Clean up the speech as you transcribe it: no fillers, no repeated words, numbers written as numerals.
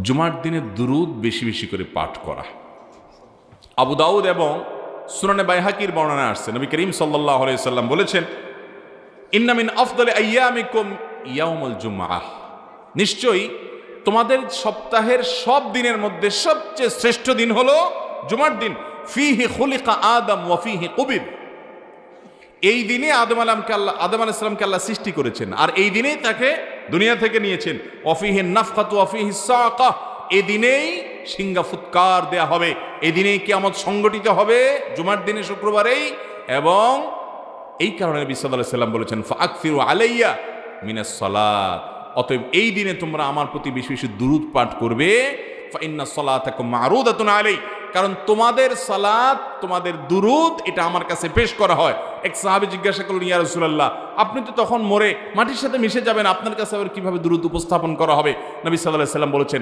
জুমার দিনে দুরূদ বেশি বেশি করে পাঠ করা। আবু দাউদ এবং সুনানে বাইহাকির বর্ণনা আসছে, নবী করিম সাল্লাল্লাহু আলাইহি সাল্লাম বলেছেন, ইন্না মিন আফদালি আইয়ামিকুম ইয়াউমুল জুমআহ, নিশ্চয়ই তোমাদের সপ্তাহের সব দিনের মধ্যে সবচেয়ে শ্রেষ্ঠ দিন হলো জুমার দিন। ফিহি খুলিকা আদম ওয়া ফিহি কুবির, এই দিনে আদম আলাইহিস সালামকে আল্লাহ সৃষ্টি করেছেন, আর এই দিনেই তাকে দুনিয়া থেকে নিয়েছেন। ওয়া ফিহি নাফখাতু ওয়া ফিহি সাকা, এই দিনেই সিংহা ফুৎকার দেয়া হবে, এই দিনেই কিয়ামত সংগঠিত হবে, জুমার দিনে, শুক্রবারেই। এবং এই কারণে নবী সাল্লাল্লাহু আলাইহি সাল্লাম বলেছেন, ফাআকসিরু আলাইয়া মিনাস সালাত, অতএব এই দিনে তোমরা আমার প্রতি বেশি বেশি দুরূদ পাঠ করবে। ফা ইন্না সালাতাকুম মা'রুদাতুন আলাই, কারণ তোমাদের সালাত, তোমাদের দুরূদ এটা আমার কাছে পেশ করা হয়। এক সাহাবী জিজ্ঞাসা করলেন, ইয়া রাসূলুল্লাহ, আপনি তো তখন মরে মাটির সাথে মিশে যাবেন, আপনার কাছে আবার কিভাবে দুরূদ উপস্থাপন করা হবে? নবী সাল্লাল্লাহু আলাইহি সাল্লাম বলেছেন,